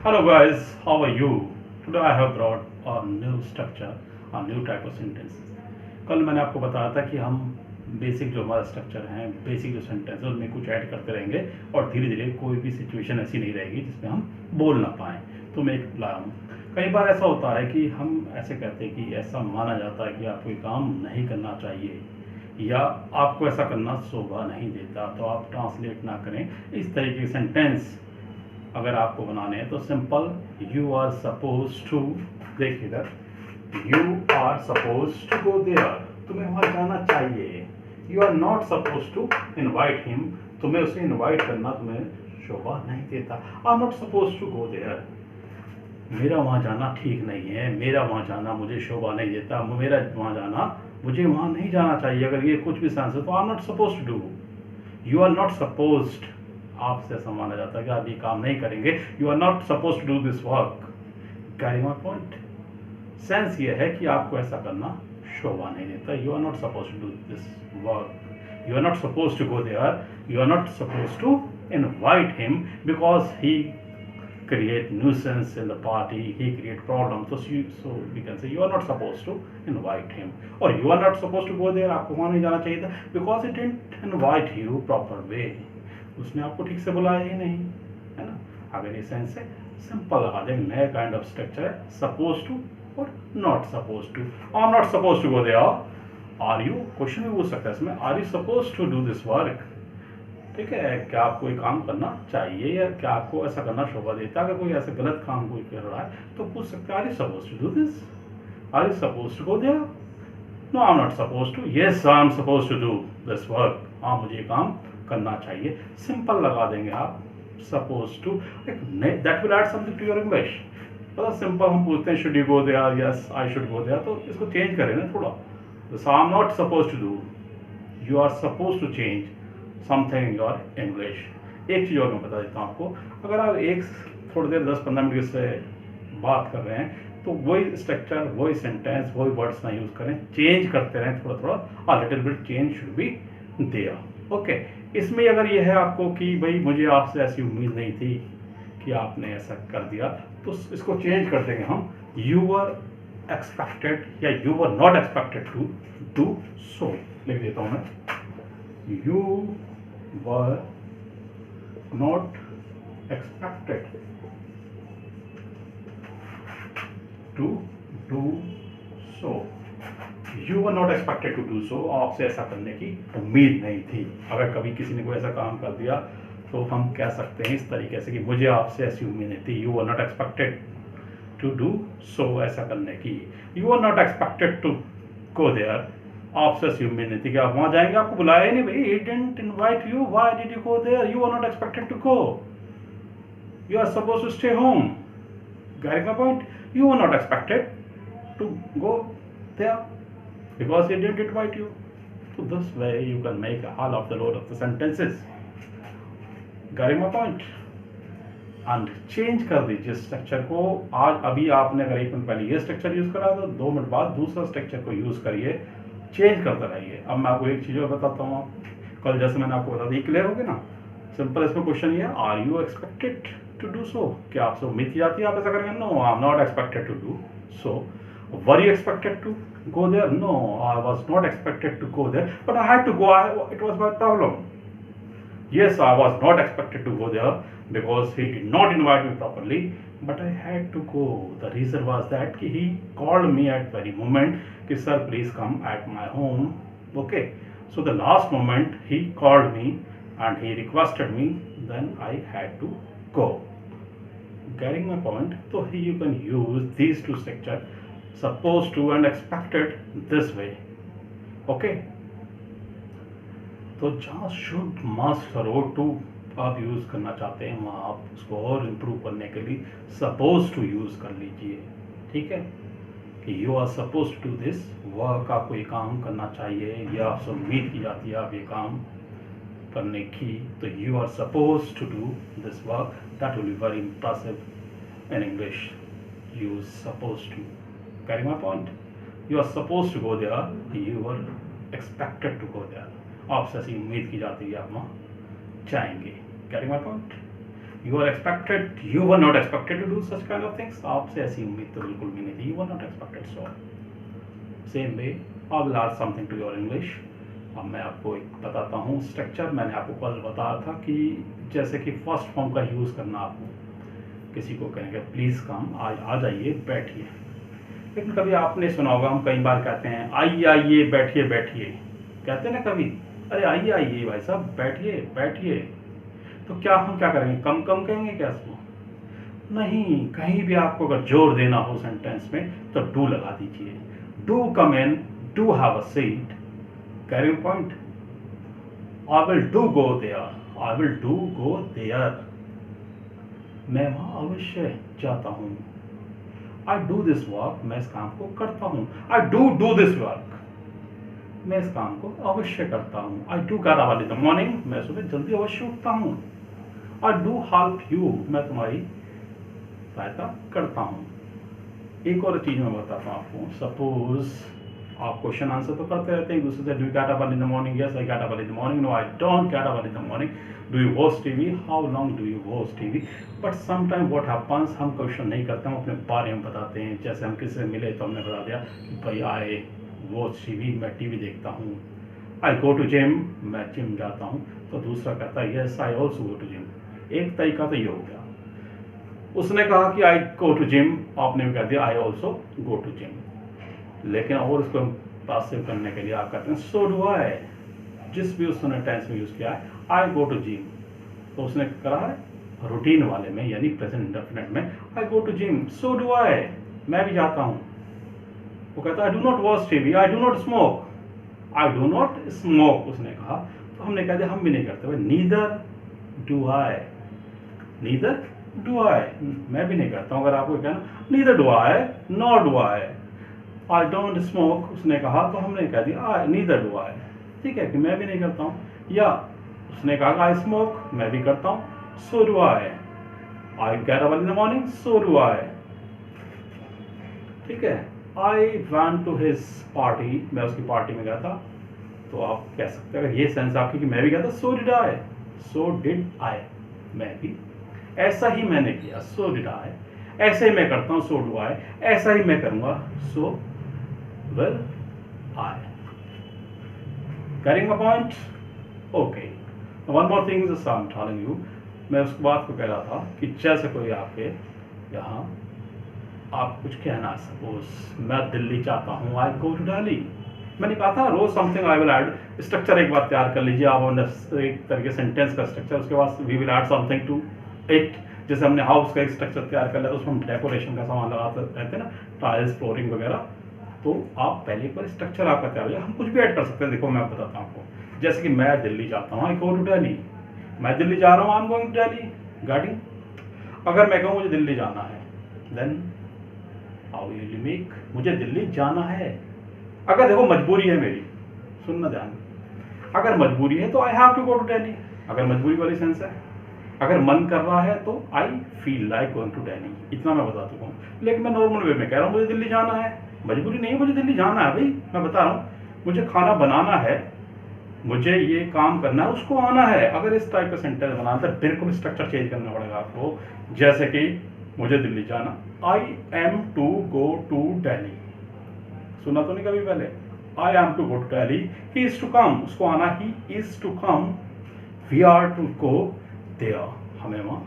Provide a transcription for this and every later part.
Hello guys, how are you? Today I have brought a new structure, a new type of sentences. कल मैंने आपको बताया था कि हम बेसिक जो हमारा स्ट्रक्चर है, बेसिक जो सेंटेंस है उसमें कुछ ऐड करते रहेंगे और धीरे धीरे कोई भी सिचुएशन ऐसी नहीं रहेगी जिसमें हम बोल ना पाएँ। तो मैं एक लाया हूँ। कई बार ऐसा होता है कि हम ऐसे कहते हैं कि ऐसा माना जाता है कि आप कोई काम नहीं करना चाहिए या आपको ऐसा करना शोभा नहीं देता, तो आप ट्रांसलेट ना करें। इस तरीके के सेंटेंस अगर आपको बनाने हैं तो simple you are suppose to, देखिए इधर, you are suppose to go there, तुम्हें वहां जाना चाहिए। You are not suppose to invite him, तुम्हें उसे इनवाइट करना तुम्हें शोभा नहीं देता। I am not suppose to go there, मेरा वहां जाना ठीक नहीं है, मेरा वहां जाना मुझे शोभा नहीं देता, मेरा वहां जाना, मुझे वहां नहीं जाना चाहिए। अगर ये कुछ भी सेंस है तो I am not suppose to do, you are not supposed, आपसे ऐसा माना जाता है कि आप ये काम नहीं करेंगे। You are not suppose to do this work. Carrying my point, sense ये है कि आपको ऐसा करना शोभा नहीं देता। You are not suppose to do this work, you are not suppose to go there, you are not suppose to invite him because he create nuisance in the party, he create problems, so we can say you are not supposed to invite him, or you are not supposed to go there, आपको वहाँ नहीं जाना चाहिए था because he didn't invite you proper way, उसने आपको ठीक से बुलाया ही नहीं, है ना। अगर ये सेंस है सिंपल लगा देंगे, नया काइंड ऑफ स्ट्रक्चर है, सपोज टू और not suppose to. I am not suppose to go there, are you, question भी पूछ सकता है इसमें, are you suppose to do this work, ठीक है, क्या आपको ये काम करना चाहिए या क्या आपको ऐसा करना शोभा देता है। अगर कोई ऐसा गलत काम कोई कर रहा है तो पूछ सकते हैं, are you suppose to do this, are you suppose to go there, no I am not suppose to, yes I am suppose to do this work, हाँ मुझे ये काम करना चाहिए। सिंपल लगा देंगे आप, suppose to, that will add something to your English. मतलब सिंपल हम पूछते हैं should you go there, yes I should go there, तो इसको चेंज करें ना थोड़ा, I am not suppose to do, you are suppose to change something in your English. एक चीज़ और मैं बता देता हूँ आपको, अगर आप एक थोड़ी देर 10-15 मिनट से बात कर रहे हैं तो वही स्ट्रक्चर, वही सेंटेंस, वही वर्ड्स ना यूज़ करें, चेंज करते रहें थोड़ा थोड़ा, a little bit change should be there. Okay, इसमें अगर ये है आपको कि भाई मुझे आपसे ऐसी उम्मीद नहीं थी कि आपने ऐसा कर दिया, तो इसको चेंज कर देंगे हम, यू आर एक्सपेक्टेड या you are not expected to do so. लिख देता हूँ मैं, you were not expected to do so, you were not expected to do so, आपसे ऐसा करने की उम्मीद नहीं थी। अगर कभी किसी ने कोई ऐसा काम कर दिया तो हम कह सकते हैं इस तरीके से कि मुझे आपसे ऐसी उम्मीद नहीं थी, you were not expected to do so, ऐसा करने की। you were not expected to go there, आपसे ऐसी उम्मीद नहीं थी कि आप वहाँ जाएंगे, आपको बुलाया ही नहीं भाई, he didn't invite you, why did you go there, you were not expected to go, you are supposed to stay home। Getting my point? You were not expected to go there because he didn't invite you। So this way you can make a whole of the load of the sentences। Getting my point? And change कर दीजिए structure को। आज अभी आपने अगर 1 minute पहले ये structure use करा तो 2 मिनट बाद दूसरा स्ट्रक्चर को यूज़ करिए, चेंज करते रहिए। अब मैं आपको एक चीज़ और बताता हूँ, कल जैसे मैंने आपको बता दी, क्लियर हो गया ना। सिंपल इसमें क्वेश्चन ये है, are you expected to do so, क्या आपसे उम्मीद की जाती है आप ऐसा करेंगे, no I am not expected to do so. Were you expected to go there, no I was not expected to go there but I had to go, it was my problem. Yes, I was not expected to go there because he did not invite me properly, but I had to go. The reason was that he called me at very moment कि sir please come at my home. Okay, so the last moment he called me and he requested me, then I had to go। Getting my point? So here you can use these two structures, supposed to and expected, this way। Okay, तो जहाँ should, must, करो, to आप use करना चाहते हैं वहाँ आप उसको और इम्प्रूव करने के लिए सपोज टू यूज़ कर लीजिए। ठीक है, कि you are suppose to do this work, आपको ये काम करना चाहिए या आपसे उम्मीद की जाती है आप ये काम करने की, तो you are suppose to do this work, that will be very impressive in English. Use suppose to. Carrying my point? You are suppose to go there, you are expected to go there, आपसे ऐसी उम्मीद की जाती है आप वहाँ जाएंगे। Carrying my point? You are expected, you were not expected to do such kind of things, आपसे ऐसी उम्मीद तो बिल्कुल भी नहीं थी, you were not expected. So same way I will add something to your English. अब मैं आपको एक बताता हूँ स्ट्रक्चर। मैंने आपको कल बताया था कि जैसे कि फर्स्ट फॉर्म का यूज़ करना, आपको किसी को कहेंगे प्लीज़ कम, आ जाइए, बैठिए। लेकिन कभी आपने सुना होगा, हम कई बार कहते हैं आइए आइए, बैठिए बैठिए, कहते हैं ना कभी, अरे आइए आइए भाई साहब, बैठिए बैठिए। तो क्या हम क्या करेंगे, कम कम कहेंगे क्या इसको? नहीं, कहीं भी आपको अगर जोर देना हो सेंटेंस में तो डू लगा दीजिए। Do come in, do have a seat, carrying point, I will do go there, I will do go there, मैं वहां अवश्य जाता हूँ। आई डू दिस वर्क, मैं इस काम को करता हूँ। आई डू दिस वर्क, मैं इस काम को अवश्य करता हूँ। I do get up in the morning, मैं सुबह जल्दी अवश्य उठता हूँ। आई डू हेल्प यू, मैं तुम्हारी सहायता करता हूँ। एक और चीज़ मैं बताता हूँ आपको। सपोज आप क्वेश्चन आंसर तो करते रहते हैं एक दूसरे से, do you get up in the morning? Yes I get up in the morning. No I don't get up in the morning. Do you watch TV? How long do you watch TV? But sometime what happens, हम question नहीं करते, हम अपने बारे में बताते हैं। जैसे हम किसी से मिले तो हमने बता दिया कि भाई आई वॉच टीवी, मैं टीवी देखता हूँ। आई गो टू जिम, मैं जिम जाता हूँ। तो दूसरा कहता है yes I also go to gym. एक तरीका तो ये हो गया, उसने कहा कि आई गो टू जिम, आपने भी कह दिया I also go to gym. लेकिन और उसको पासिव करने के लिए आप कहते हैं सो डू आई। जिस भी उसने टेंस में यूज़ किया है आई गो टू जिम, तो उसने कहा है रूटीन वाले में यानी प्रेजेंट इंडेफिनिट में I go to gym, so do I, मैं भी जाता हूँ। वो कहता है I do not watch TV, I do not smoke, I do not smoke उसने कहा, तो हमने कह दिया हम भी नहीं करते भाई, neither do I, neither do I, मैं भी नहीं करता हूँ। अगर आपको कहना neither do I, not do I don't smoke उसने कहा, तो हमने कह दिया आई नीदर डू आई, ठीक है कि मैं भी नहीं करता हूँ। या उसने कहा आई स्मोक, मैं भी करता हूँ, so do I get up in the morning, so do I, ठीक है। I went to his party, मैं उसकी पार्टी में गया था, तो आप कह सकते हैं अगर ये सेंस आपकी कि मैं भी गया था, so did I, so did I, मैं भी ऐसा ही मैंने किया, सो डिड आई, ऐसे ही मैं करता हूँ, सो डू आई, ऐसा ही मैं करूँगा, so will I. Carrying a point? Okay, one more thing is I am telling you, मैं उस बात को कह रहा था कि जैसे कोई आपके यहाँ आप कुछ कहना, सपोज मैं दिल्ली चाहता हूँ, आई गो टू दिल्ली, मैंने कहा था रोज something I will add, structure एक बार तैयार कर लीजिए आप, एक तरह के सेंटेंस का स्ट्रक्चर, उसके बाद we will add something to it. जैसे हमने हाउस का एक स्ट्रक्चर तैयार कर लिया तो उसमें हम डेकोरेशन का सामान लगाते रहते हैं ना, टाइल्स, फ्लोरिंग वगैरह, तो आप पहले एक बार स्ट्रक्चर आपका तैयार हो जाए, हम कुछ भी ऐड कर सकते हैं। देखो मैं बताता हूँ आपको, जैसे कि मैं दिल्ली जाता हूँ, आई गो टू दिल्ली, मैं दिल्ली जा रहा हूँ, I am going to Delhi, गाड़ी। अगर मैं कहूँ मुझे दिल्ली जाना है, then how will you make, मुझे दिल्ली जाना है। अगर देखो मजबूरी है मेरी, सुनना ध्यान, अगर मजबूरी है तो I have to go to Delhi, अगर मजबूरी वाली सेंस है। अगर मन कर रहा है तो I feel like going to Delhi, इतना मैं बता चुका हूँ। लेकिन मैं नॉर्मल वे में कह रहा हूँ मुझे दिल्ली जाना है, मजबूरी नहीं, मुझे दिल्ली जाना है भाई, मैं बता रहा हूँ मुझे खाना बनाना है, मुझे ये काम करना है, उसको आना है। अगर इस टाइप का सेंटेंस बनाना है बिल्कुल स्ट्रक्चर चेंज करना पड़ेगा आपको। जैसे कि मुझे दिल्ली जाना, I am to go to Delhi, सुना तो नहीं कभी पहले, I am to go to Delhi, he is to come, उसको आना, he is to come, we are to go there, हमें वहाँ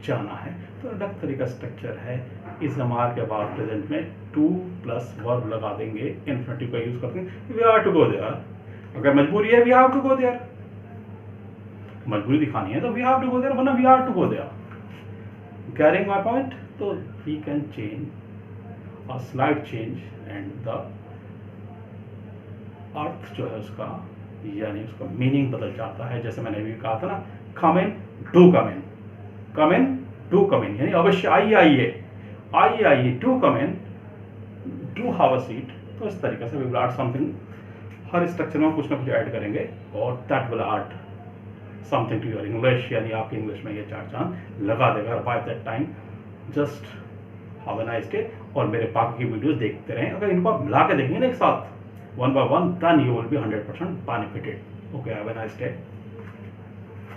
जाना है। तो अलग तरीका स्ट्रक्चर है। इस हमार के बाद प्रेजेंट में टू प्लस वर्ब लगा देंगे, इन्फिनिटिव का यूज करते हैं, we are to go there. अगर मजबूरी है we have to go there, मजबूरी दिखानी है तो we have to go there, वरना we are to go there. Carrying my point, तो we can change a slight change and the अर्थ जो है उसका, यानी उसका मीनिंग बदल जाता है। जैसे मैंने अभी कहा था ना, कम in, do come in, come in, do come इन, यानी अवश्य आइए आइए, आइए आइए, do come in, do have a seat. तो इस तरीके से वी विल ऐड समथिंग, हर स्ट्रक्चर में कुछ ना कुछ ऐड करेंगे और that will add something to your English, यानी आपकी इंग्लिश में ये चार चांद लगा देगा। By that time just have a nice day, और मेरे बाकी की वीडियोस देखते रहें। अगर इनको आप मिला के देखेंगे ना एक साथ, one by one, then you will be 100% benefited. Okay, have a nice day.